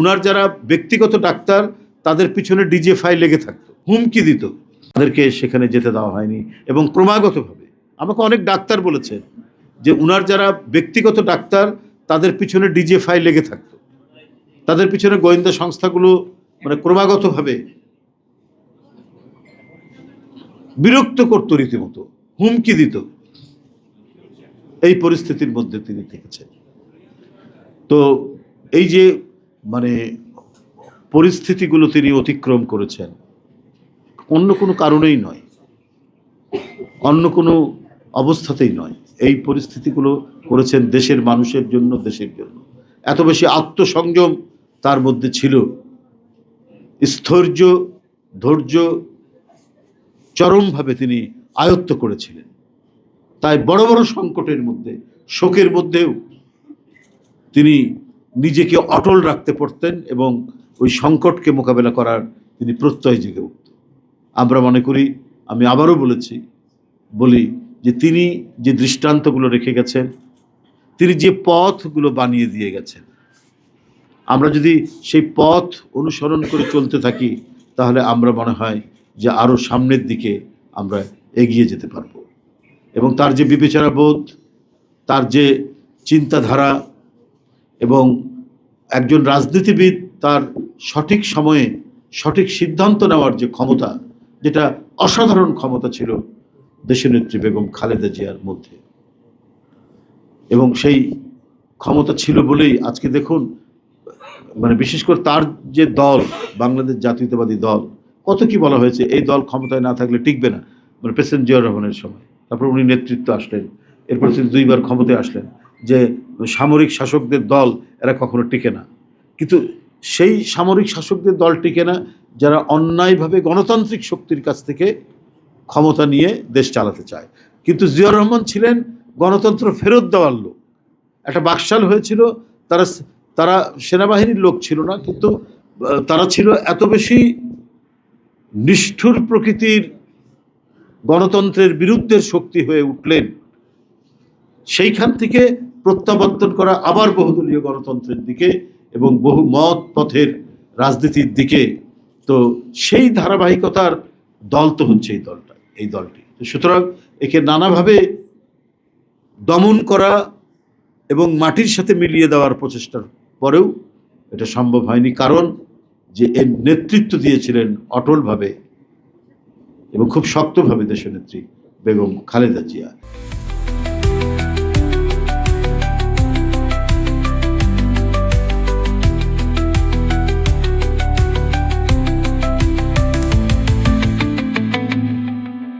উনার যারা ব্যক্তিগত ডাক্তার তাদের পিছনে ডিজিএফআই লেগে থাকতো, হুমকি দিত, তাদেরকে সেখানে যেতে দেওয়া হয়নি। এবং ক্রমাগতভাবে আমাকে অনেক ডাক্তার বলেছেন যে উনার যারা ব্যক্তিগত ডাক্তার তাদের পিছনে ডিজিএফআই লেগে থাকতো, তাদের পিছনে গোয়েন্দা সংস্থাগুলো মানে ক্রমাগতভাবে বিরক্ত করতো, রীতিমতো হুমকি দিত। এই পরিস্থিতির মধ্যে তিনি থেকেছেন। তো এই যে মানে পরিস্থিতিগুলো তিনি অতিক্রম করেছেন অন্য কোনো কারণেই নয়, অন্য কোনো অবস্থাতেই নয়। এই পরিস্থিতিগুলো করেছেন দেশের মানুষের জন্য, দেশের জন্য। এত বেশি আত্মসংযম তার মধ্যে ছিল, স্থৈর্য, ধৈর্য চরমভাবে তিনি আয়ত্ত করেছিলেন। তাই বড় বড় সংকটের মধ্যে, শোকের মধ্যেও তিনি নিজেকে অটল রাখতে পারতেন এবং ওই সংকটকে মোকাবেলা করার তিনি প্রত্যয় জেগে উঠত। আমরা মনে করি, আমি আবারও বলি যে তিনি যে দৃষ্টান্তগুলো রেখে গেছেন, তিনি যে পথগুলো বানিয়ে দিয়ে গেছেন, আমরা যদি সেই পথ অনুসরণ করে চলতে থাকি তাহলে আমরা মনে হয় যে আরও সামনের দিকে আমরা এগিয়ে যেতে পারব। এবং তার যে বিবেচনা বোধ, তার যে চিন্তাধারা, এবং একজন রাজনীতিবিদ তার সঠিক সময়ে সঠিক সিদ্ধান্ত নেওয়ার যে ক্ষমতা, যেটা অসাধারণ ক্ষমতা ছিল দেশনেত্রী বেগম খালেদা জিয়ার মধ্যে। এবং সেই ক্ষমতা ছিল বলেই আজকে দেখুন, মানে বিশেষ করে তার যে দল, বাংলাদেশ জাতীয়তাবাদী দল, কত কি বলা হয়েছে, এই দল ক্ষমতায় না থাকলে টিকবে না, মানে প্রেসিডেন্ট জিয়াউর রহমানের সময়। তারপর উনি নেতৃত্ব আসলেন, এরপর তিনি 2 বার ক্ষমতায় আসলেন, যে সামরিক শাসকদের দল এরা কখনো টিকে না। কিন্তু সেই সামরিক শাসকদের দল টিকে না যারা অন্যায়ভাবে গণতান্ত্রিক শক্তির কাছ থেকে ক্ষমতা নিয়ে দেশ চালাতে চায়। কিন্তু জিয়াউর রহমান ছিলেন গণতন্ত্র ফেরত দেওয়ার লোক। একটা বাকশাল হয়েছিল, তারা সেনাবাহিনীর লোক ছিল না, কিন্তু তারা ছিল এত বেশি নিষ্ঠুর প্রকৃতির গণতন্ত্রের বিরুদ্ধের শক্তি হয়ে উঠলেন, সেইখান থেকে প্রত্যাবর্তন করা আবার বহুদলীয় গণতন্ত্রের দিকে এবং বহু মত পথের রাজনীতির দিকে। তো সেই ধারাবাহিকতার দল তো হচ্ছে এই দলটি। সুতরাং একে নানাভাবে দমন করা এবং মাটির সাথে মিলিয়ে দেওয়ার প্রচেষ্টার পরেও এটা সম্ভব হয়নি, কারণ যে এর নেতৃত্ব দিয়েছিলেন অটলভাবে এবং খুব শক্তভাবে দেশনেত্রী বেগম খালেদা জিয়া।